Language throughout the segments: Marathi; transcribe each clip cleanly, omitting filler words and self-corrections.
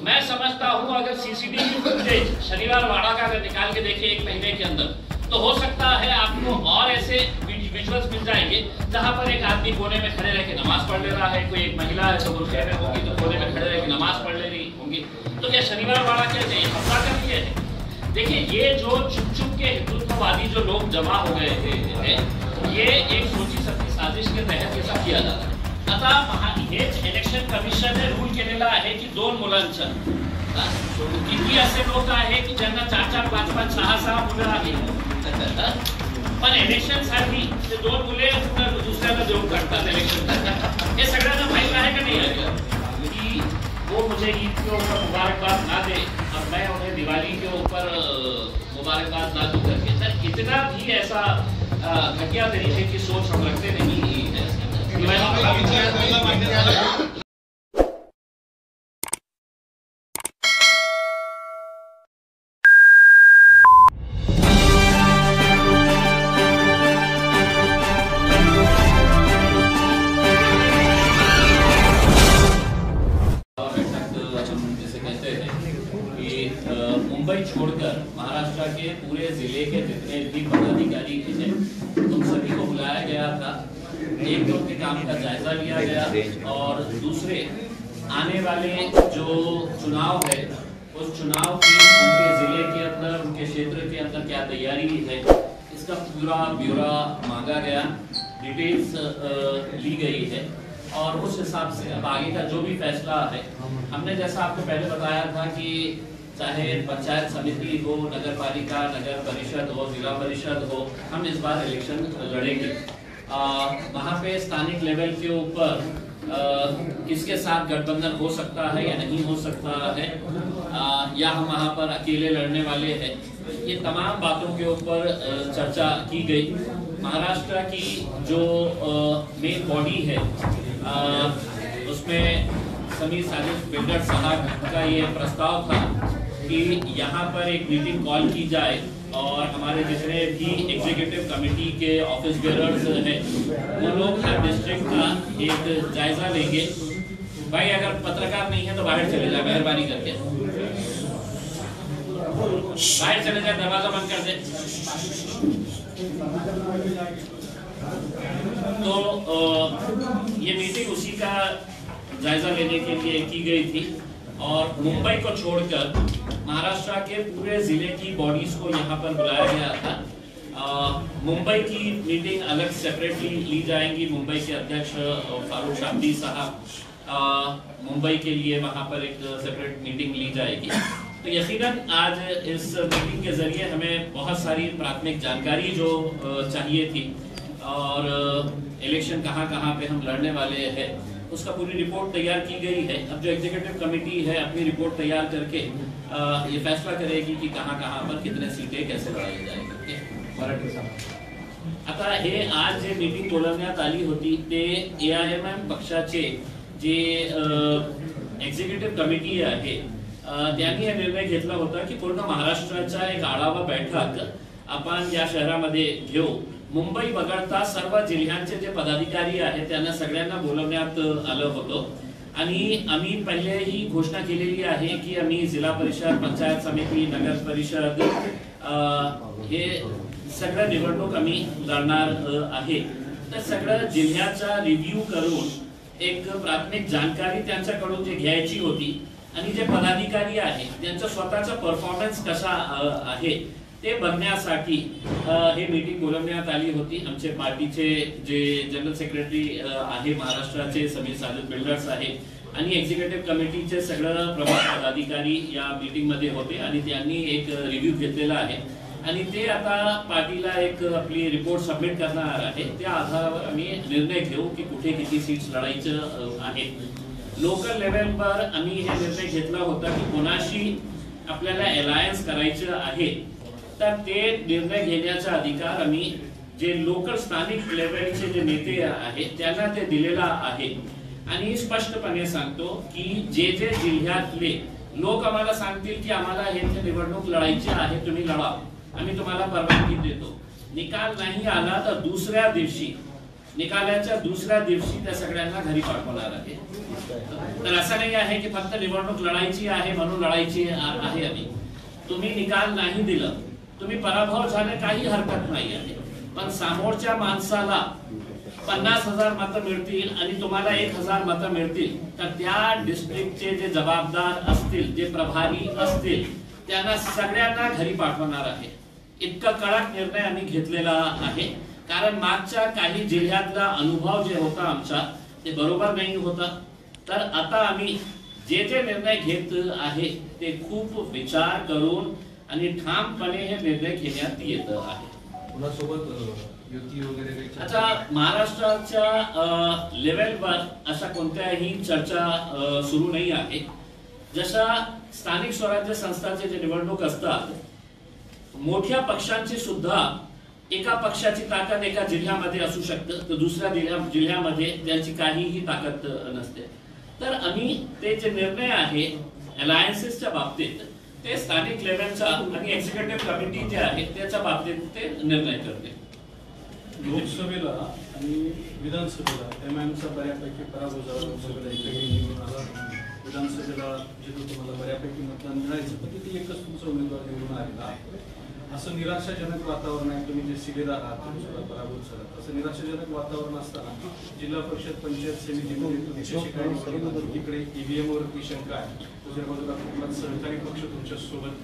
मैं समझता हूँ अगर सीसीटीवी फुटेज शनिवार वाड़ा का अगर निकाल के देखें 1 महीने के अंदर, तो हो सकता है आपको और ऐसे विजुअल्स मिल जाएंगे जहां पर एक आदमी कोने में खड़े रह के नमाज पढ़ ले रहा है, कोई एक महिला है तो बुर्के में होगी तो कोने में खड़े रह के नमाज पढ़ ले रही होंगी। तो क्या शनिवार वाड़ा क्या हमला कर लिए है? देखिए, ये जो चुप चुप के हिंदुत्ववादी जो लोग जमा हो गए थे, ये एक सोची समझी साजिश के तहत ये सब किया जाता है। आता हेच इलेक्शन कमिशन रूल केलेला आहे की 2 मुलांचं किती असे लोक आहे की ज्यांना 4-4, 5-5, 6-6 मुलं आहेत, पण इलेक्शन साठी ते 2 मुले दुसऱ्याला देऊन काढतात इलेक्शन। हे सगळ्यांना माहित आहे का नहीं है कि वो मुझे ईद के ऊपर मुबारकबाद ना दे और मैं उन्हें दिवाली के ऊपर मुबारकबाद ना दूं करके। सर, इतना भी ऐसा घटिया तरीके की सोच हम रखते नहीं है। मुंबई छोड़कर महाराष्ट्र के पूरे जिले के जितने भी पदाधिकारी हैं उन सभी को बुलाया गया था। एक तो उनके काम का जायजा लिया गया और दूसरे आने वाले जो चुनाव है उस चुनाव की उनके जिले के अंदर, उनके क्षेत्र के अंदर क्या तैयारी है, इसका पूरा ब्यौरा मांगा गया, डिटेल्स ली गई है और उस हिसाब से अब आगे का जो भी फैसला है, हमने जैसा आपको पहले बताया था कि चाहे पंचायत समिति हो, नगर पालिका, नगर परिषद हो, जिला परिषद हो, हम इस बार इलेक्शन लड़ेंगे। वहाँ पे स्थानिक लेवल के ऊपर किसके साथ गठबंधन हो सकता है या नहीं हो सकता है, या हम वहाँ पर अकेले लड़ने वाले हैं, ये तमाम बातों के ऊपर चर्चा की गई। महाराष्ट्र की जो मेन बॉडी है उसमें समीर साजिद बिल्डर साहब का ये प्रस्ताव था कि यहाँ पर एक मीटिंग कॉल की जाए और हमारे जितने भी एग्जीक्यूटिव कमेटी के ऑफिस बेयरर्स हैं वो लोग हर डिस्ट्रिक्ट का एक जायजा लेंगे। भाई, अगर पत्रकार नहीं है तो बाहर चले जाए, मेहरबानी करके बाहर चले जाए, दरवाजा बंद कर दे। तो ये मीटिंग उसी का जायजा लेने के लिए की गई थी और मुंबई को छोड़कर महाराष्ट्र के पूरे जिले की बॉडीज को यहाँ पर बुलाया गया था। मुंबई की मीटिंग अलग सेपरेटली ली जाएंगी। मुंबई के अध्यक्ष फारूक शाब्दी साहब मुंबई के लिए वहाँ पर एक सेपरेट मीटिंग ली जाएगी। तो यकीनन आज इस मीटिंग के जरिए हमें बहुत सारी प्राथमिक जानकारी जो चाहिए थी और इलेक्शन कहाँ पे हम लड़ने वाले हैं उसका पूरी रिपोर्ट तैयार की गई है। अब जो एग्जीक्यूटिव कमेटी है अपनी रिपोर्ट तैयार करके ये फैसला करेगी कि कहाँ पर कितने सीटें कैसे लड़ाई जाएगी। आता हे आज जे मीटिंग बोलवण्यात आली होती ते AIMM पक्षाचे जे एक्झिक्युटिव्ह कमिटी आहे त्यांनी हा निर्णय घेतला होता की पूर्ण महाराष्ट्राचा एक आढावा बैठक आपण या शहरामध्ये घेऊ। मुंबई वगळता सर्व जिल्ह्यांचे जे पदाधिकारी आहेत त्यांना सगळ्यांना बोलवण्यात आलं होतं आणि आम्ही पहिले ही घोषणा केलेली आहे की आम्ही जिल्हा परिषद, पंचायत समिती, नगर परिषद हे सगळं निवडणूक आम्ही लढणार आहे। तर सगळं जिल्ह्याचा रिव्ह्यू करून एक प्राथमिक जानकारी त्यांच्याकडून जे घ्यायची होती आणि जे पदाधिकारी आहेत त्यांचा स्वतःचा परफॉर्मन्स कसा आहे ते बघण्यासाठी हे मीटिंग बोलवण्यात आली होती। आमचे पार्टीचे जे जनरल सेक्रेटरी आहे महाराष्ट्राचे समीर साजिद बिल्डर्स आहे आणि एक्झिक्युटिव्ह कमिटीचे सगळं प्रमुख पदाधिकारी या मीटिंग मध्ये होते आणि त्यांनी एक रिव्ह्यू घेतलेला आहे आणि ते आता पार्टीला एक आपली रिपोर्ट सबमिट करणार आहे। त्या आधारावर आम्ही निर्णय घेऊ की कुठे किती सीट्स लढायचं आहे। लोकल लेवलवर आम्ही हे निर्णय घेतला होता की कोणाशी आपल्याला अलायन्स करायचं आहे तर ते निर्णय घेण्याचा अधिकार आम्ही जे लोकल स्थानिक लेवलचे जे नेते आहेत त्यांना ते दिलेला आहे आणि स्पष्टपणे सांगतो की जे जिल्ह्यातले लोक आम्हाला सांगतील की आम्हाला हे निवडणूक लढायची आहे, तुम्ही लढा, आम्ही तुम्हाला परवानगी देतो। निकाल नाही आला तर दुसऱ्या दिवशी निकालाच्या दुसऱ्या दिवशी त्या सगळ्यांना घरी पाठवणार आहे. तर असं नाही आहे की फक्त निवडणूक लढायची आहे म्हणून लढायची आहे आम्ही. तुम्ही निकाल नाही दिलं, तुम्ही पराभव झाले, काही हरकत नाही आहे, पण समोरच्या माणसाला 50,000 मतं मिळतील आणि तुम्हाला 1,000 मतं मिळतील, तर त्या डिस्ट्रिक्टचे जे जबाबदार असतील, जे प्रभारी असतील, त्यांना सगळ्यांना घरी पाठवणार आहे. इतका कडक निर्णय आम्ही घेतलेला आहे, कारण मागच्या काही जिल्ह्यातला अनुभव जे होता आमचा ते बरोबर नाही होता. तर आता आम्ही जे जे निर्णय घेत आहे ते खूप विचार करून आणि ठामपणे हे निर्णय घेण्यात येत आहे. आता महाराष्ट्राच्या लेवलवर अशा कोणत्याही चर्चा सुरू नाही आहे. जशा स्थानिक स्वराज्य संस्थांचे जे निवडणूक असतात, मोठ्या पक्षांची सुद्धा एका पक्षाची ताकद एका जिल्ह्यामध्ये असू शकतं, तर दुसऱ्या जिल्ह्यामध्ये त्यांची काहीही ताकद नसते. तर आम्ही ते जे निर्णय आहे अलायन्सेसच्या बाबतीत ते स्थानिक लेवलचा आणि एक्झिक्युटिव्ह कमिटी जे आहे त्याच्या बाबतीत ते निर्णय करते. लोकसभेला आणि विधानसभेला एमआयएमचा बऱ्यापैकी पराभव झाला. लोकसभेला एकही निवडून आला, विधानसभेला जिथं तुम्हाला बऱ्यापैकी मतदान मिळायचं पण तिथे एकच तुमचा उमेदवार निवडून आलेला आहे. असं निराशाजनक वातावरण आहे. तुम्ही जे शिलेदार आहात तुम्ही पराभूत झालात, असं निराशाजनक वातावरण असताना जिल्हा परिषद पंचायत समितीमध्ये तुमची शिकायत इकडे ईव्हीएम वरती शंका आहे, दुसऱ्या बाजूला कुठला सहकारी पक्ष तुमच्या सोबत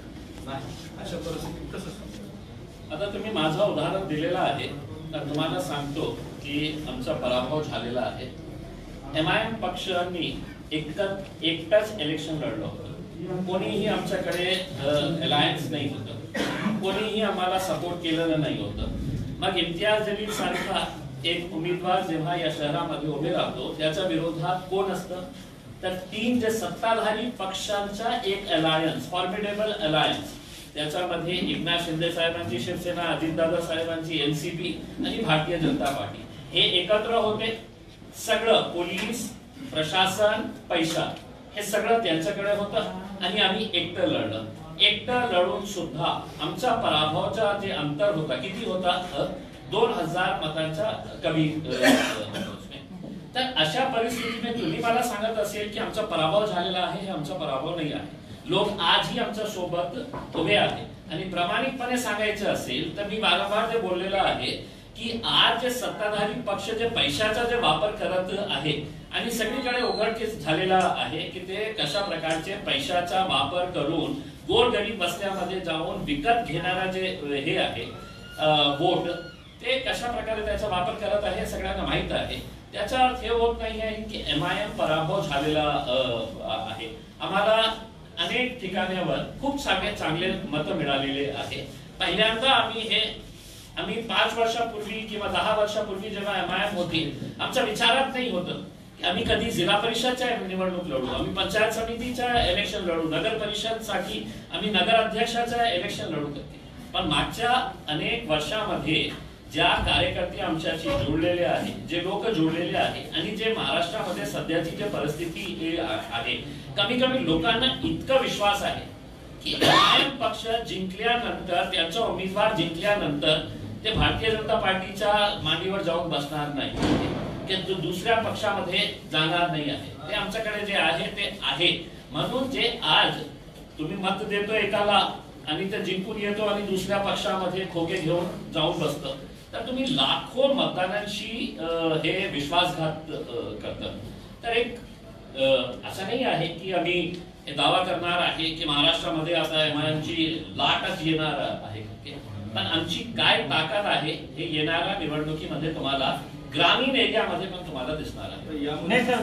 नाही, अशा परिस्थितीत कसं? आता तुम्ही माझं उदाहरण दिलेलं आहे, तर तुम्हाला सांगतो की आमचा पराभव झालेला आहे. एमआयएम पक्षांनी एकटाच इलेक्शन लढलं होतं. कोणीही आमच्याकडे अलायन्स नाही होतं, कोणीही आम्हाला सपोर्ट केलेलं नाही होतं. मग इम्तियाज जलील सारखा एक उमेदवार जेव्हा या शहरामध्ये उभे राहतो, त्याच्या विरोधात कोण असतं, तर 3 जे सत्ताधारी पक्षांचा एक अलायन्स, फॉर्मिडेबल अलायन्स, त्याच्यामध्ये एकनाथ शिंदे साहेबांची शिवसेना, अजितदादा साहेबांची एनसीपी आणि भारतीय जनता पार्टी हे एकत्र होते. सगळं पोलीस प्रशासन, पैसा हे सगळं त्यांच्याकडे होतं आणि आम्ही एकटं लढलं. एकटं लढून सुद्धा आमचा पराभवाचा जे अंतर होता, किती होता, 2,000 मतांच्या कमी. तर अशा परिस्थितीत तुम्ही मला सांगत असेल की आमचा पराभव झालेला आहे, हे आमचा पराभव नाही आहे. लोक आजही आमच्या सोबत उभे आहेत आणि प्रामाणिकपणे सांगायचं असेल तर मी वारंवार जे बोललेलं आहे की आज जे सत्ताधारी पक्ष जे पैशाचा जे वापर करत आहे आणि सगळीकडे उघडकीस झालेला आहे की ते कशा प्रकारचे पैशाचा वापर करून गोरगरीब वस्त्यामध्ये जाऊन विकत घेणारा जे हे आहे वोट, ते कशा प्रकारे त्याचा वापर करत आहे सगळ्यांना माहित आहे. त्याचा अर्थ हे होत नाही आहे की एमआयएम पराभव झालेला आहे. आम्हाला अनेक ठिकाणावर खूप चांगले मत मिळालेले आहे. पहिल्यांदा आम्ही 5 वर्षापूर्वी किंवा 10 वर्षापूर्वी जेव्हा एमआयएम होती, आमच्या विचारात नाही होतं की आम्ही कधी जिल्हा परिषदच्या निवडणूक लढू, आम्ही पंचायत समितीच्या इलेक्शन लढू, नगर परिषदसाठी आम्ही नगर अध्यक्षाच्या इलेक्शन लढू करते. पण मागच्या अनेक वर्षामध्ये ज्या कार्यकर्ते आमच्याशी जोडलेले आहे, जे लोक जोडलेले आहे आणि जे महाराष्ट्रामध्ये सध्याची जी परिस्थिती आहे, कमी लोकांना इतका विश्वास आहे की एमआयएम पक्ष जिंकल्यानंतर, त्यांचा उमेदवार जिंकल्यानंतर ते भारतीय जनता पार्टीच्या मांडीवर जाऊन बसणार नाही, की तो दुसऱ्या पक्षामध्ये जाणार नाही आहे. ते आमच्याकडे जे आहे ते आहे. म्हणून जे आज तुम्ही मत देतो एकाला आणि ते जिंकून येतो आणि दुसऱ्या पक्षामध्ये खोके घेऊन जाऊन बसतं, तर तुम्ही लाखो मतदारांशी हे विश्वासघात करतात. तर एक असं नाही आहे की आम्ही हे दावा करणार आहे की महाराष्ट्रामध्ये आता एमआयएमची लाटच येणार आहे, पण आमची काय ताकद आहे हे येणाऱ्या निवडणुकीमध्ये तुम्हाला ग्रामीण एरियामध्ये पण तुम्हाला दिसणार आहे. नाही सर,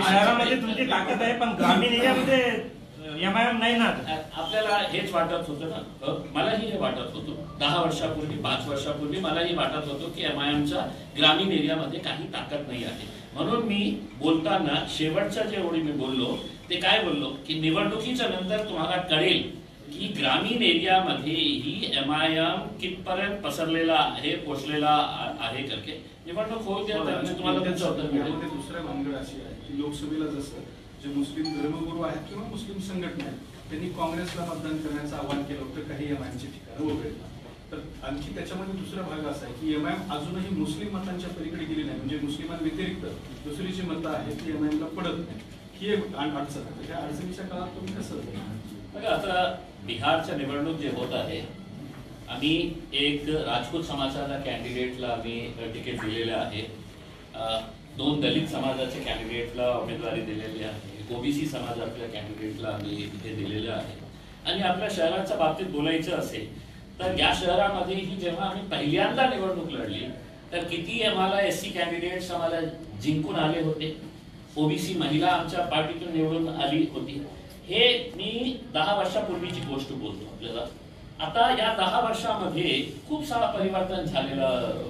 शहरामध्ये तुमची ताकद आहे पण ग्रामीण एरियामध्ये एमआयएम नाही ना. आपल्याला हेच वाटत होतं ना, मलाही हे वाटत होतं 10 वर्षापूर्वी, 5 वर्षापूर्वी मलाही वाटत होतं की एमआयएमच्या ग्रामीण एरियामध्ये काही ताकद नाही आहे. म्हणून मी बोलताना शेवटच्या जे ओळी मी बोललो ते काय बोललो की निवडणुकीच्या नंतर तुम्हाला कळेल की ग्रामीण एरियामध्ये ही एमआयएम कितपर्यंत पसरलेला आहे, पोचलेला आहे करके. निवडणूक होऊ द्या, तुम्हाला त्याचं उत्तर मिळेल. दुसऱ्या भानगड अशी आहे की लोकसभेला जसं जे मुस्लिम धर्मगुरू आहेत किंवा मुस्लिम संघटना आहेत त्यांनी काँग्रेसला मतदान करण्याचं आवाहन केलं होतं काही एमआयएमची ठिकाणं वगैरे, तर आणखी त्याच्यामध्ये दुसरा भाग असा आहे की एमआयएम अजूनही मुस्लिम मतांच्या पलीकडे गेली नाही, म्हणजे मुस्लिमांव्यतिरिक्त दुसरी जी मतं आहेत ती एमआयएमला पडत नाही, ही एक अडचण आहे. त्या अडचणीच्या काळात तुम्ही कसं बघा, आता बिहारच्या निवडणूक जे होत आहे, आम्ही एक राजपूत समाजाच्या कॅन्डिडेटला आम्ही तिकीट दिलेलं आहे, 2 दलित समाजाच्या कॅन्डिडेटला उमेदवारी दिलेली आहे, ओबीसी समाजातल्या कॅन्डिडेटला आम्ही इथे दिलेलं आहे. आणि आपल्या शहराच्या बाबतीत बोलायचं असेल तर या शहरामध्येही जेव्हा आम्ही पहिल्यांदा निवडणूक लढली तर किती आम्हाला एससी कॅन्डिडेट्स आम्हाला जिंकून आले होते, ओबीसी महिला आमच्या पार्टीतून निवडून आली होती. हे मी 10 वर्षापूर्वीची गोष्ट बोलतो आपल्याला. आता या 10 वर्षामध्ये खूप सारा परिवर्तन झालेलं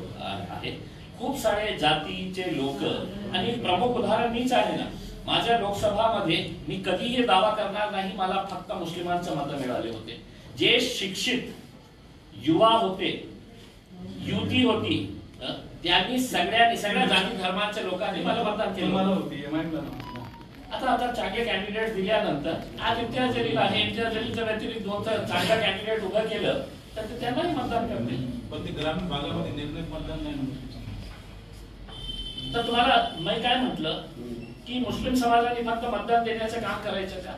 आहे. खूप सारे जातीचे लोक, आणि प्रमुख उदाहरण मीच आहे ना, माझ्या लोकसभामध्ये मी कधीही दावा करणार नाही मला फक्त मुस्लिमांचं मत मिळाले होते. जे शिक्षित युवा होते, युवती होती, त्यांनी सगळ्या जाती धर्माच्या लोकांनी मला मतदान केलं. आता चांगले कॅन्डिडेट दिल्यानंतर आज इम्तियाज जलील आहे, इम्तियाज जलीलच्या व्यतिरिक्त 2 चांगला कॅन्डिडेट उभं केलं तर ते त्यांनाही मतदान करते. पण ते ग्रामीण भागामध्ये निर्णय मतदान नाही. तर तुम्हाला मी काय म्हटलं की मुस्लिम समाजाने फक्त मतदान देण्याचं काम करायचं का?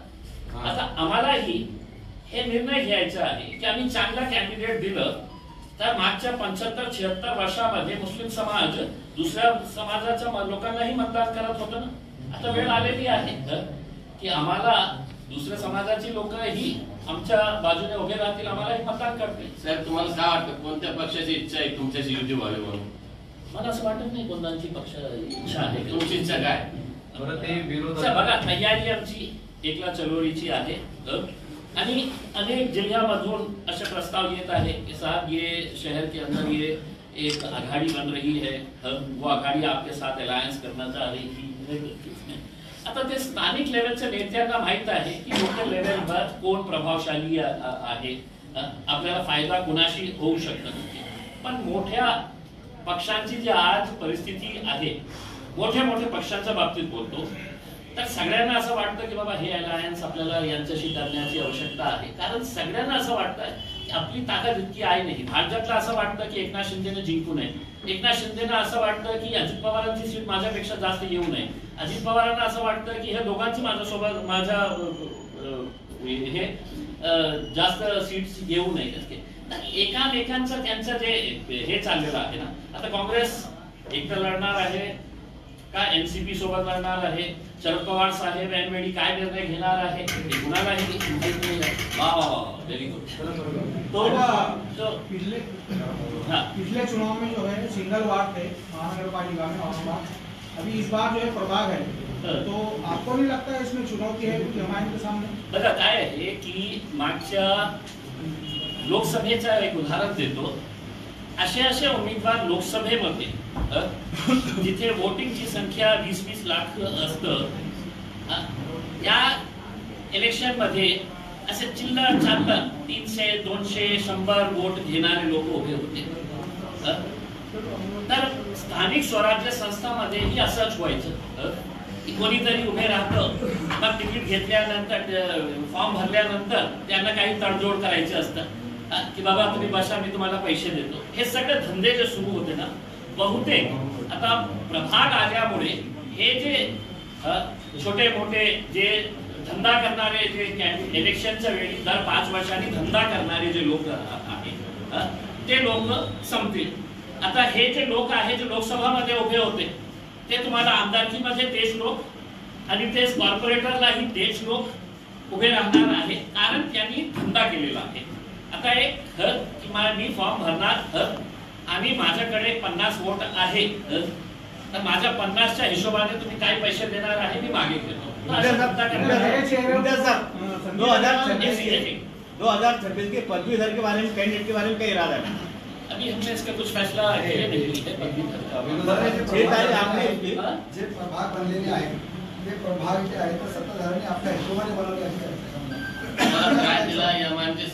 आता आम्हालाही हे निर्णय घ्यायचा आहे की आम्ही चांगला कॅन्डिडेट दिलं तर मागच्या 75-76 वर्षामध्ये मुस्लिम समाज दुसऱ्या समाजाच्या लोकांनाही मतदान करत होतं ना. आता वेळ आलेली आहे की आम्हाला दुसऱ्या समाजाची लोकही आमच्या बाजूने उभे राहतील, आम्हालाही मतदान करतील. साहेब, तुम्हाला काय वाटतं कोणत्या पक्षाची इच्छा आहे तुमच्याशी युती व्हावी म्हणून? मला असं वाटत नाही कोणत्याची पक्ष इच्छा आहे. तुमची इच्छा काय? बघा, तयारी आमची एकला चळवळीची आहे आणि अनेक जिल्ह्यामधून असे प्रस्ताव येत आहे कि साहब ये शहर के अंदर ये एक आघाड़ी बन रही है, वो आघाड़ी आपके साथ अलायंस करना चाह रही थी. आता ते स्थानिक लेवलच्या नेत्यांना माहित आहे की लोकल लेवलवर कोण प्रभावशाली आहे, आपल्याला फायदा कोणाशी होऊ शकतो. पण मोठ्या पक्षांची जी आज परिस्थिती आहे, मोठ्या पक्षांच्या बाबतीत बोलतो तर सगळ्यांना असं वाटतं की बाबा हे अलायन्स आपल्याला यांच्याशी करण्याची आवश्यकता आहे. कारण सगळ्यांना असं वाटतं की आपली ताकद इतकी आहे नाही. भाजपला असं वाटतं की एकनाथ शिंदेने जिंकू नये, एकनाथ शिंदेना असं वाटतं की अजित पवारांची सीट माझ्यापेक्षा जास्त येऊ नये, अजित पवारांना असं वाटतं की हे दोघांची माझ्या हे जास्त सीट्स येऊ नये. एकामेकांचं त्यांचं जे हे चाललेलं आहे ना, आता काँग्रेस एकटं लढणार आहे का एनसीपी सोबत लढणार आहे, शरद पवार साहेब ऐनवेळी काय निर्णय घेणार आहे हे कुणालाही माहित नाही. Very good. पिछले चुनाव में जो है सिंगल वार्ड थे महानगर पालिका में औरंगाबाद, अभी इस बार जो है प्रभाग है, तो आपको नहीं लगता है इसमें चुनौती है एमआईएम के सामने? बघा काय आहे की मागच्या लोकसभेचं एक उदाहरण देतो. असे उमेदवार लोकसभेमध्ये जिथे वोटिंगची संख्या 20-20 लाख असतं, या इलेक्शन मध्ये असे चिल्लर चाललर 300, 200, 100 वोट घेणारे लोक उभे होते. तर स्थानिक स्वराज्य संस्थांमध्येही असंच व्हायचं की कोणीतरी उभे राहतं, मग तिकीट घेतल्यानंतर फॉर्म भरल्यानंतर त्यांना काही तडजोड करायचे असतं की बाबा तुम्ही बसा, मी तुम्हाला पैसे देतो. हे सगळे धंदे जे सुरू होते ना, बहुतेक आता प्रभाग आल्यामुळे हे जे छोटे मोठे जे धंदा करणारे, जे इलेक्शनच्या वेळी दर 5 वर्षांनी धंदा करणारे जे लोक आहेत ते लोक संपतील. आता हे जे लोक आहेत जे लोकसभामध्ये उभे होते ते तुम्हाला आमदारकीमध्ये तेच लोक आणि तेच कॉर्पोरेटरलाही तेच लोक उभे राहणार आहे, कारण त्यांनी धंदा केलेला आहे. आता एक की मी फॉर्म भरणार आणि माझ्याकडे 50 वोट आहे, तर माझ्या 50च्या हिशोबाने तुम्ही काय पैसे देणार आहे मी मागे घेतो. 2026 के पदवीधर के बारे में, कैंडिडेट के बारे में क्या इरादा है? अभी हमने इसका कुछ फैसला किया नहीं है. जे प्रभाग बनलेले आहेत ते प्रभाग जे आहेत सत्ताधाऱ्यांनी आपल्या हिशोबाने बनवले आहेत.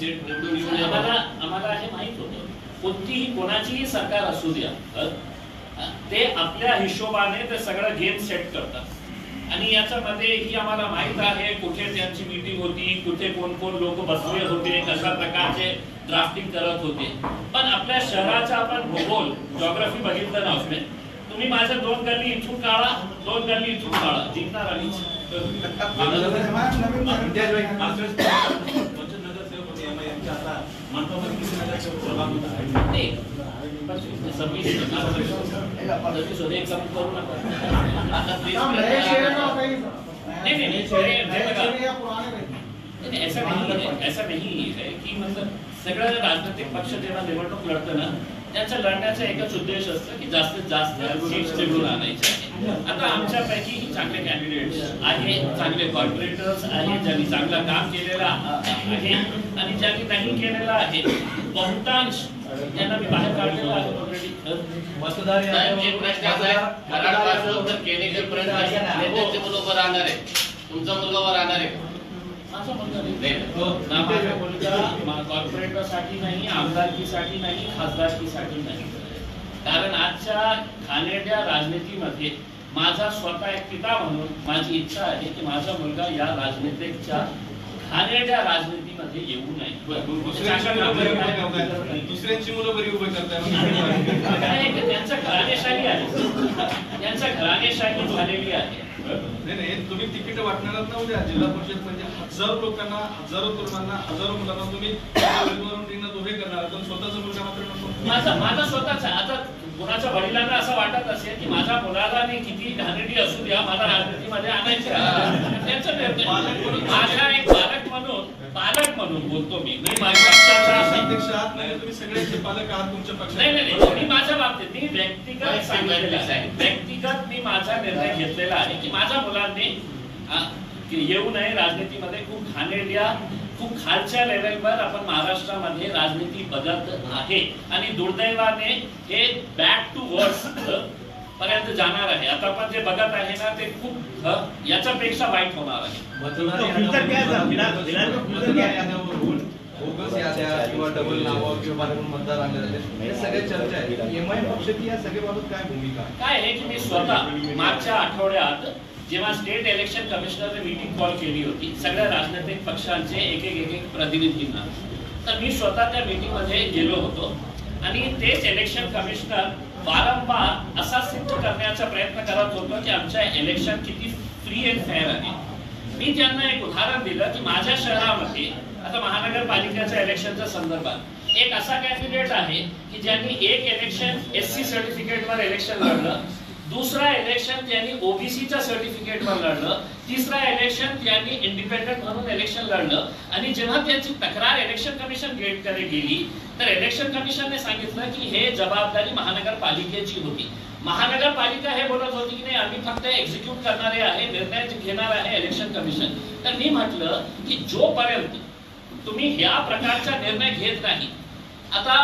सीट निवडून येऊ नये. आम्हाला हे माहित होतं कोणतीही कोणाचीही सरकार असू द्या, ते आपल्या हिशोबाने ते सगळं गेम सेट करतात. आणि याच्यामध्ये ही आम्हाला माहित आहे कुठे त्यांची मीटिंग होती, कुठे कोण कोण लोक बसले होते, कशा प्रकारचे ड्राफ्टिंग करत होते. पण आपल्या शहराचा आपण भूगोल जॉग्राफी बघितलं ना आपले, तुम्ही माझ्या 2 गल्ली इथून काढा, 2 गल्ली इथून काढा, जिंकणार आणि ऐसा नहीं है की मतलब सगळ्या राजनीतिक पक्ष जेव्हा निवडणूक लढतं ना, त्यांचा लढण्याचा एकच उद्देश असतो की जास्तीत जास्त सीट्स निवडून आणायचे. आता आमच्यापैकी चांगले कॅन्डिडेट्स आहेत, चांगले कॉर्पोरेटर्स आहेत, ज्यांनी चांगलं काम केलेलं आहे आणि ज्यांनी नाही केलेलं आहे, बहुतांश त्यांना मी बाहेर काढलेलं आहे ऑलरेडी. मतदार एक प्रश्न असा आहे, कराडपासून तर केनेकरपर्यंत नेत्याचे मुलं उभं राहणार आहे, तुमचा मुलगा उभं राहणार आहे? माझा मुलगा नाही, माझा मुलगा कॉर्पोरेटरसाठी नाही, आमदारकीसाठी नाही, खासदारकीसाठी नाही. कारण आजच्या घाणेरड्या राजनीतीमध्ये माझा स्वतः एक पिता म्हणून माझी इच्छा आहे की माझा मुलगा या राजनीतिच्या घाणेरड्या राजनीतीमध्ये येऊ नये. दुसऱ्यांची मुलं बरी उभे करताय. त्यांचा घराणेशाही आहे, त्यांचा घराणेशाही झालेली आहे. नाही, तुम्ही तिकीट वाटणार ना उद्या जिल्हा परिषद म्हणजे हजारो लोकांना, हजारो तरुणांना, हजारो मुलांना तुम्ही रिंगणात उभे करणार, पण स्वतःचा मुलगा मात्र नको. माझा स्वतःचा. आता कोणाच्या वडिलांना असं वाटत असेल की माझ्या मुलाला मी किती घाणेरडी असू द्या, मला राजनीतीमध्ये आणायचं आहे, त्यांचं निर्णय. माझा एक पालक म्हणून बोलतो मी माझ्या पक्षाचा अध्यक्ष आहात नाही, तुम्ही सगळ्यांचे पालक आहात तुमच्या पक्षात. नाही, मी माझ्या बाबतीत मी व्यक्तिगत सांगितलेलं आहे, व्यक्तिगत मी माझा निर्णय घेतलेला आहे की माझ्या मुलांनी येऊ नये राजनीतीमध्ये. खूप घाणेरड्या, खूप खालच्या लेवलवर आपण महाराष्ट्रामध्ये राजनीती बघत आहे आणि दुर्दैवाने हे बॅक टू वर्स पर्यंत जाणार आहे. आता आपण जे बघत आहे ना ते खूप याच्यापेक्षा वाईट होणार आहे. बोगस याद्या किंवा डबल नावं किंवा मतदार आणले जाते, हे सगळे चर्चा आहे. एमआयएम पक्षाची या सगळ्याबाबत काय भूमिका काय आहे की मी स्वतः मागच्या आठवड्यात जेव्हा स्टेट इलेक्शन कमिशनरने मीटिंग कॉल केली होती सगळ्या राजनैतिक पक्षांचे एक प्रतिनिधींना, तर मी स्वतः त्या मीटिंग मध्ये गेलो होतो आणि तेच इलेक्शन कमिशनर वारंवार असा सिद्ध करण्याचा प्रयत्न करत होतो की आमच्या इलेक्शन किती फ्री अँड फेअर आहे. मी त्यांना एक उदाहरण दिलं की माझ्या शहरामध्ये आता महानगरपालिकेच्या इलेक्शनच्या संदर्भात एक असा कॅन्डिडेट आहे की ज्यांनी एक इलेक्शन SC सर्टिफिकेटवर इलेक्शन लढलं, दुसरा इलेक्शन त्यांनी ओबीसीच्या सर्टिफिकेटवर लढलं, तिसरा इलेक्शन त्यांनी इंडिपेंडंट म्हणून इलेक्शन लढलं. आणि जेव्हा त्यांची तक्रार इलेक्शन कमिशन गेटकडे गेली तर इलेक्शन कमिशनने सांगितलं की हे जबाबदारी महानगरपालिकेची होती. महानगरपालिका हे बोलत होती की नाही आम्ही फक्त एक्झिक्यूट करणारे आहे, निर्णय घेणार आहे इलेक्शन कमिशन. तर मी म्हटलं की जोपर्यंत तुम्ही या प्रकारचा निर्णय घेत नाही, आता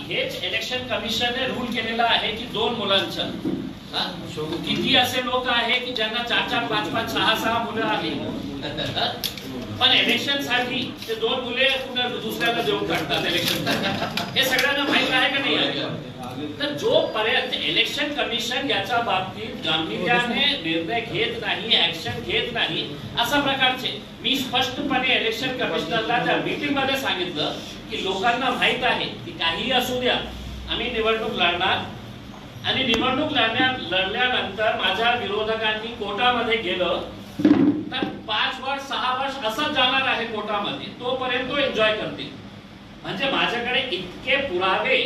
हेच इलेक्शन कमिशनने रूल केलेला आहे की 2 मुलांचं किती असे लोक आहे की ज्यांना 4-4, 5-5, 6-6 मुलं आहेत, पण इलेक्शन साठी ते 2 मुले दुसऱ्याला देऊन टाकतात इलेक्शन. हे सगळ्यांना माहित आहे का नाही? तर जोपर्यंत इलेक्शन कमिशन याच्या बाबतीत गांभीर्याने निर्णय घेत नाही, ऍक्शन घेत नाही, अशा प्रकारचे मी स्पष्टपणे इलेक्शन कमिशनरला त्या मीटिंग मध्ये सांगितलं की लोकांना माहित आहे की काही असू द्या आम्ही निवडणूक लढणार आणि निवडणूक लढल्यानंतर माझ्या विरोधकांनी कोर्टामध्ये गेलं तर 5 वर्ष 6 वर्ष असंच जाणार आहे कोर्टामध्ये, तोपर्यंत तो एन्जॉय करतील. म्हणजे माझ्याकडे इतके पुरावे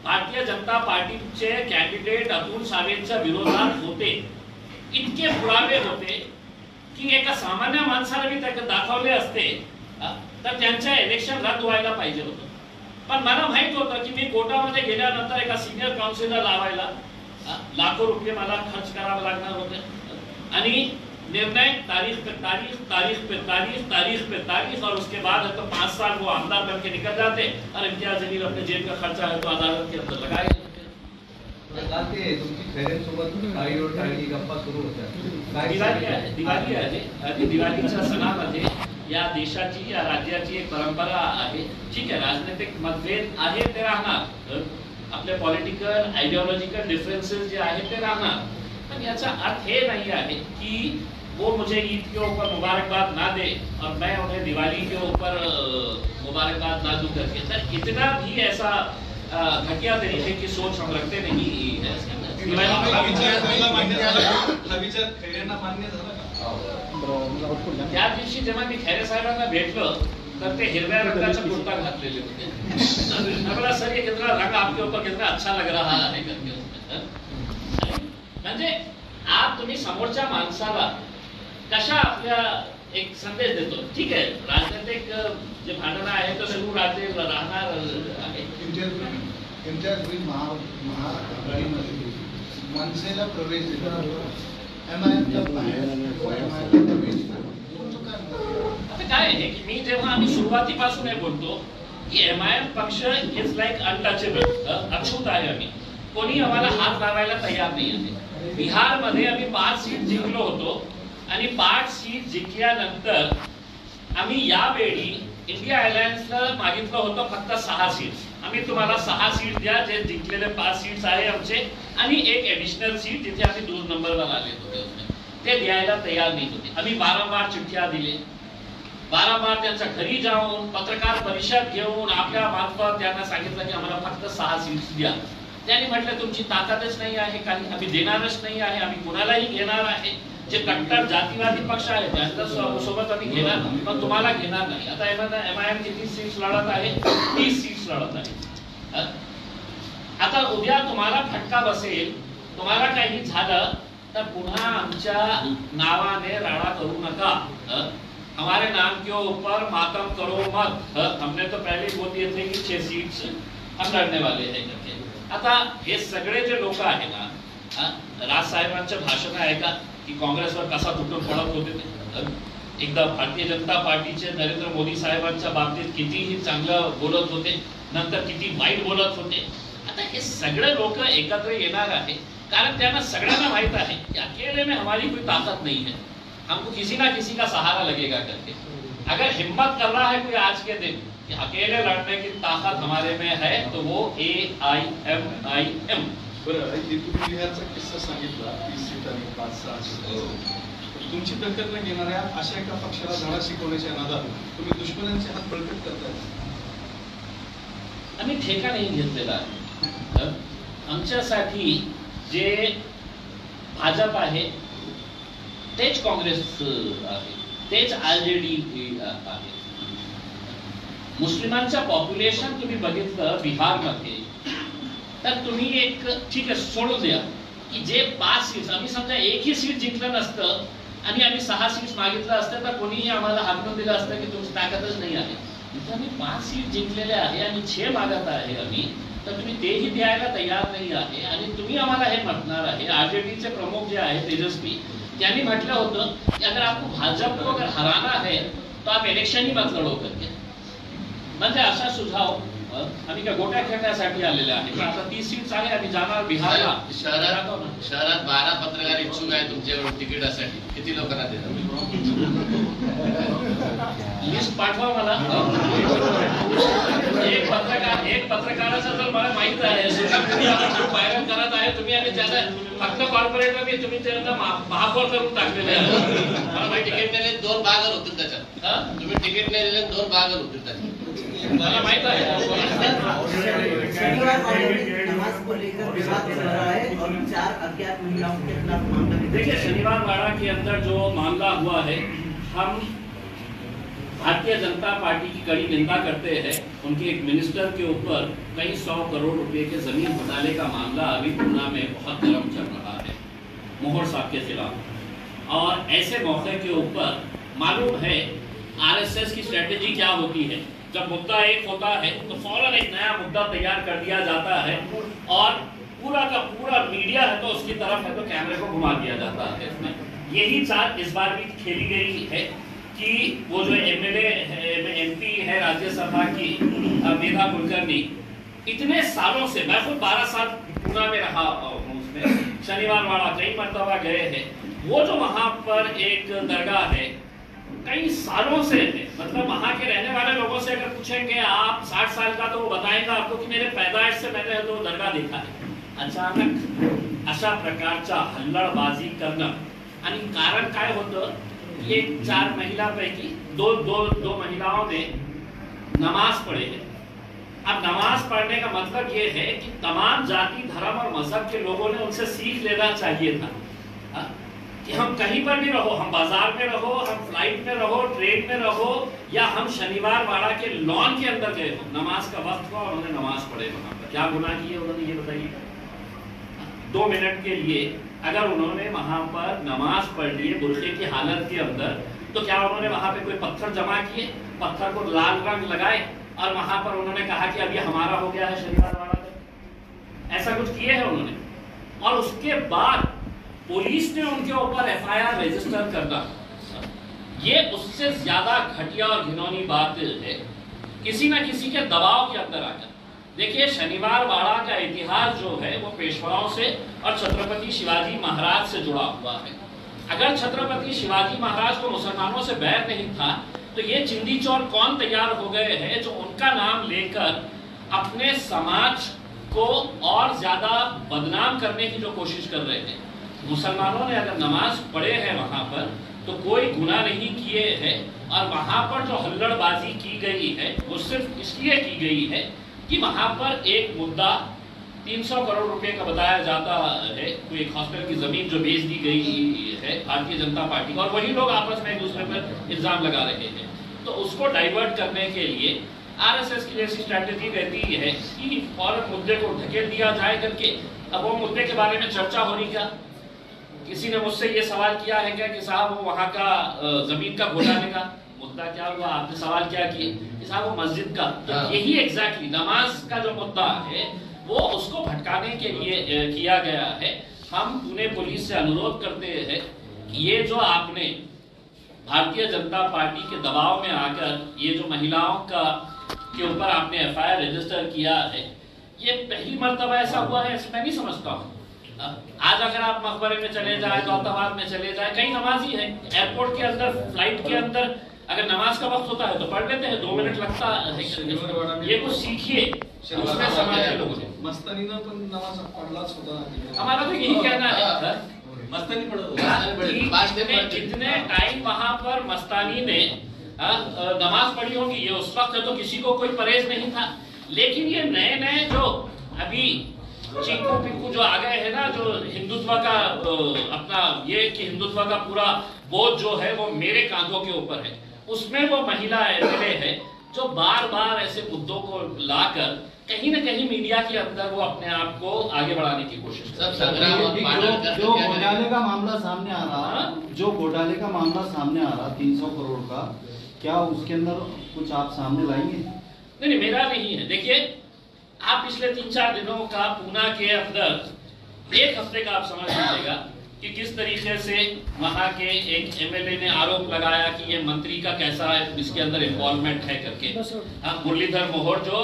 भारतीय जनता पार्टीचे कॅन्डिडेट अतुल सावेंच्या विरोधात होते, इतके पुरावे होते की एका सामान्य माणसाला मी दाखवले असते तर त्यांच्या इलेक्शन रद्द व्हायला पाहिजे होतं. पण मला माहित होतं की मी कोर्टामध्ये गेल्यानंतर एका सिनियर काउन्सिलर लावायला लाखो रुपये मला खर्च करावे लागणार होते आणि निर्णय तारीख पे तारीख, तारीख पे तारीख, तारीख पे तारीख, और उसके बाद तो 5 साल वो आमदार बन के निकल जाते और इम्तियाज जलील अपने जेब का खर्चा है तो अदालत के अंदर लगाए. तुमची खैरेंसोबत टाळीवर टाळी गप्पा सुरू होत्या. दिवाळीच्या सणामध्ये या देशाची या राज्याची एक परंपरा आहे. ठीक आहे, राजनीतिक मतभेद आहे ते राहणार, आपले पॉलिटिकल आयडिओलॉजिकल डिफरन्सेस जे आहेत ते राहणार, पण याचा अर्थ हे नाही आहे की वो मुझे ईद के ऊपर मुबारकबाद ना दे और मैं उन्हें दिवाली के ऊपर मुबारकबाद ना दूं करके, सर इतना भी ऐसा घटिया तरीके की सोच हम रखते नहीं है। त्या दिवशी जेव्हा मी खैरे साहेबांना भेटलो तर ते हिरव्या रंगाचा कुर्ता घातलेले होते। मला सर ये कितना रंग आपके ऊपर कितना अच्छा लग रहा है करके। म्हणजे आप तुम्ही समोरच्या माणसाला कशा आपल्या एक संदेश देतो। ठीक आहे, राजनीतिक जे भांडण आहे तो सुरू राहणार आहे। इंटरव्ह्यू महाआघाडीमध्ये मनसेला प्रवेश दिला, एमआयएमचा प्रवेश आता काय आहे की मी जेव्हा आम्ही सुरुवातीपासून हे बोलतो की एमआयएम पक्ष इज लाईक अनटचेबल, अछूत आहे। आम्ही कोणी आम्हाला हात लावायला तयार नाही आहे। बिहारमध्ये आम्ही 5 सीट जिंकलो होतो आणि 5 सीट जिंकल्यानंतर आम्ही यावेळी इंडिया अलायन्सला मागितलं होतं फक्त 6 सीट्स। आम्ही तुम्हाला 6 सीट द्या, जे जिंकलेले 5 सीट्स आहे आमचे, आणि एक ऍडिशनल सीट जिथे आम्ही 2 नंबरवर आले होते ते द्यायला तयार नाही होते। आम्ही वारंवार चिठ्ठ्या दिले, वारंवार त्यांच्या घरी जाऊन पत्रकार परिषद घेऊन आपल्या मार्फत त्यांना सांगितलं की आम्हाला फक्त 6 सीट्स द्या। त्यांनी म्हटलं तुमची ताकदच नाही आहे, काही आम्ही देणारच नाही आहे, आम्ही कुणालाही घेणार आहे। जे कट्टर जातीवादी पक्ष आहे त्यांच्या सोबत आम्ही घेणार, पण तुम्हाला घेणार नाही। आता एमआयएम किती सीट्स लढत आहे? 30 सीट्स लढत आहे। आता उद्या तुम्हाला फटका बसेल, तुम्हाला काही झालं तर पुन्हा आमच्या नावाने राडा करू नका। हमारे नाम के ऊपर मातम करो मत। हमने तो पहले ही बोल दिए थे कि 6 सीट्स हम लड़ने वाले हैं करके। आता हे सगळे जे लोक आहे ना, राज साहेबांचे भाषण आहे का की काँग्रेसवर कसा तुटून पडत होते ते, एकदा भारतीय जनता पार्टीचे नरेंद्र मोदी साहेबांच्या बाबतीत कितीही चांगलं बोलत होते, नंतर किती वाईट बोलत होते। आता हे सगळे लोक एकत्र येणार आहे कारण त्यांना सगळ्यांना माहित आहे कि अकेले में हमारी कोई ताकत नहीं है, हमको किसी ना किसी का सहारा लगेगा करके। अगर हिम्मत कर रहा है कोई आज के दिन कि अकेले लड़ने की ताकत हमारे में है तो वो AIMIM। तुम्ही बिहारचा किस्सा सांगितला, 30 सीट आणि 5-6 सीट। तुमची प्रकरण घेणाऱ्या अशा एका पक्षाला धडा शिकवण्याच्या नादात तुम्ही दुश्मनांचे हात बळकट करताय। आम्ही ठेका नाही घेतलेला आहे। आमच्यासाठी जे भाजप आहे तेच काँग्रेस आहे, तेच RJD आहे। मुस्लिमांचं पॉप्युलेशन तुम्ही बघितलं बिहारमध्ये तर तुम्ही एक ठीक आहे सोडून द्या की जे 5 सीट्स आम्ही समजा एकही सीट जिंकलं नसतं आणि आम्ही 6 सीट्स मागितलं असतं तर कोणीही आम्हाला हाकलून दिलं असतं की तुमची ताकदच नाही आहे। इथे आम्ही 5 सीट जिंकलेले आहे आणि 6 मागत आहे आम्ही, तर तुम्ही तेही द्यायला तयार नाही आहे आणि तुम्ही आम्हाला हे म्हणणार आहे। RJDचे प्रमुख जे आहे तेजस्वी त्यांनी म्हटलं होतं की अगर आपको भाजप को अगर हराना है तो आप इलेक्शन ही मत लढो करके। म्हणजे असा सुझाव आम्ही काय गोट्या खेळण्यासाठी आलेले आहे। आता 30 सीट्स आहे, आम्ही जाणार बिहारला। शहरात 12 पत्रकार इच्छुक आहे तुमच्याकडून तिकिटासाठी, किती लोकांना देणार? लिस्ट पाठवा मला। एक पत्रकाराचं तर मला माहित आहे व्हायरल करत आहे तुम्ही, आणि त्याला फक्त कॉर्पोरेटला मी तुम्ही त्यांना महापौर करून टाकलेले आहे। मला तिकीट नाही 2 भाग होतील त्याच्यात, तुम्ही तिकीट नाही दिले 2 भाग होतील त्याच्यात, मला माहित आहे। देखिए शनिवार वाड़ा के अंदर जो मामला हुआ है, हम भारतीय जनता पार्टी की कड़ी निंदा करते हैं। उनके एक मिनिस्टर के ऊपर कई 100 करोड़ रुपए के जमीन घोटाले का मामला अभी पूना में बहुत गर्म चल रहा है मोहर साहब के खिलाफ। और ऐसे मौके के ऊपर मालूम है RSS की स्ट्रेटेजी क्या होती है। जब मुद्दा एक होता है तो फौरन एक नया मुद्दा तैयार कर दिया जाता है और पूरा का पूरा मीडिया है तो उसकी तरफ है तो कैमरे को घुमा दिया जाता है। इसमें यही चाल इस बार भी खेली गई है कि वो जो MLA MP है राज्यसभा की मेधा कुलकर्णी, इतने सालों से, मैं खुद 12 साल पूना में रहा हूँ, उसमें शनिवार वाड़ा कई मरतबा गए हैं। वो जो वहाँ पर एक दरगाह है कई सालों से है, मतलब वहाँ के रहने वाले लोगों से अगर पूछेंगे आप 60 साल का तो वो बताएगा आपको कि मेरे पैदाइश से मैंने तो दरगाह देखा है। अचानक अशा प्रकारचा हल्लडबाजी करणं आणि कारण काय होतं, एक 4 महिलापैकी दो महिलाओं ने नमाज पढ़े है। अब नमाज पढ़ने का मतलब ये है कि तमाम जाति, धर्म और मजहब के लोगों ने उनसे सीख लेना चाहिए था कि हम कहीं पर भी रहो, हम बाजार में रहो, हम फ्लाइट में रहो, ट्रेन में रहो, या हम शनिवार वाड़ा के लॉन के अंदर गए हो, नमाज का वक्त हुआ और उन्होंने नमाज पढ़े वहां पर, क्या गुनाह किए उन्होंने, ये बताइए। 2 मिनट के लिए अगर उन्होंने वहां पर नमाज पढ़ ली बुरखे की हालत के अंदर, तो क्या उन्होंने वहां पे कोई पत्थर जमा किए, पत्थर को लाल रंग लगाए और वहां पर उन्होंने कहा कि अब ये हमारा हो गया है शनिवार वाड़ा का? ऐसा कुछ किए है उन्होंने? और उसके बाद पुलिस ने उनके ऊपर FIR रजिस्टर करना, ये उससे ज्यादा घटिया और घिनौनी बात है, किसी ना किसी के दबाव के अंदर आकर। देखिए, शनिवार वाड़ा का इतिहास जो है वो पेशवाओं से और छत्रपति शिवाजी महाराज से जुड़ा हुआ है। अगर छत्रपति शिवाजी महाराज को मुसलमानों से बैर नहीं था, तो ये चिंदी चोर कौन तैयार हो गए हैं जो उनका नाम लेकर अपने समाज को और ज्यादा बदनाम करने की जो कोशिश कर रहे हैं। मुसलमानों ने अगर नमाज पढ़े हैं वहां पर, तो कोई गुनाह नहीं किए हैं, और वहां पर जो हल्लड़बाजी की गई है वो सिर्फ इसलिए की गई है कि वहां पर एक मुद्दा 300 करोड़ रुपए का बताया जाता है, कोई एक हॉस्पिटल की जमीन जो बेच दी गई है भारतीय जनता पार्टी को, और वही लोग आपस में एक दूसरे पर इल्जाम लगा रहे हैं। तो उसको डाइवर्ट करने के लिए RSS की जैसी स्ट्रैटेजी रहती है कि फौरन मुद्दे को ढकेल दिया जाए करके। अब वो मुद्दे के बारे में चर्चा हो रही, क्या किसी ने मुझसे ये सवाल किया है क्या कि साहब वो वहाँ का जमीन का घोटाले का मुद्दा क्या हुआ? आपने सवाल क्या किए कि साहब वो मस्जिद का, तो यही एग्जैक्टली नमाज का जो मुद्दा है वो उसको भटकाने के लिए किया गया है। हम पुणे पुलिस से अनुरोध करते हैं कि ये जो आपने भारतीय जनता पार्टी के दबाव में आकर ये जो महिलाओं का के ऊपर आपने FIR रजिस्टर किया है, ये पहली मर्तबा ऐसा हुआ है, ऐसा मैं नहीं समझता हूँ। आज अगर आप मकबरे में चले जाए, दौलताबाद में चले जाए, कई नमाजी है, एयरपोर्ट के अंदर, फ्लाइट के अंदर अगर नमाज का वक्त होता है तो पढ़ लेते हैं, 2 मिनट लगता है। ये कुछ सीखिए, उसमें समाज के लोगों ने मस्तानीनं पण नमाज पढ़लाच होता। हमारा तो यही कहना है, मस्तानी पढ़ कितने टाइम वहां पर मस्तानी ने नमाज पढ़ी होगी, ये उस वक्त तो किसी को कोई परहेज नहीं था। लेकिन ये नए नए जो अभी चिंकू पिंकू जो आ गए हैं ना, जो हिंदुत्व का अपना ये कि हिंदुत्व का पूरा बोझ जो है वो मेरे कांधों के ऊपर है, उसमें वो महिला MLA है जो बार बार ऐसे मुद्दों को लाकर कहीं न कहीं मीडिया के अंदर वो अपने आप को आगे बढ़ाने की कोशिश कर जो घोटाले का मामला सामने आ रहा, जो घोटाले का मामला सामने आ रहा 300 करोड़ का, क्या उसके अंदर कुछ आप सामने लाएंगे? नहीं, मेरा नहीं है। देखिए, आप पिछले 3-4 दिनों का पूना के अंदर 1 हफ्ते का आप समझ लीजिएगा कि किस तरीके से वहां के एक MLA ने आरोप लगाया कि ये मंत्री का कैसा इसके अंदर इन्वॉल्वमेंट है करके। मुरलीधर मोहोर जो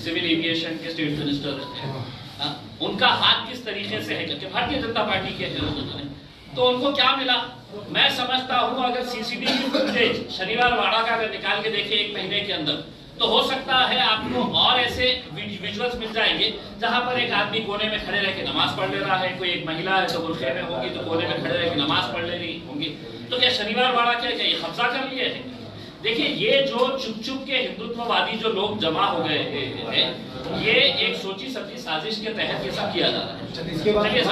सिविल एविएशन के स्टेट मिनिस्टर हैं, उनका हाथ किस तरीके से है करके भारतीय जनता पार्टी के हैं। तो उनको क्या मिला? मैं समझता हूँ अगर CCTV फुटेज शनिवार वाड़ा का अगर निकाल के देखे 1 महीने के अंदर, तो हो सकता है आपको और ऐसे विजुअल्स मिल जाएंगे जहां पर एक आदमी कोने में खड़े रह के नमाज पढ़ ले रहा है, कोई एक महिला है तो बुर्खे में होगी तो कोने में खड़े रह के नमाज पढ़ ले रही होंगी। तो क्या शनिवार वाड़ा क्या ये कब्जा कर लिए है? देखिए, ये जो चुप चुप के हिंदुत्ववादी जो लोग जमा हो गए हैं, ये एक सोची समझी साजिश के तहत ये सब किया जा रहा है।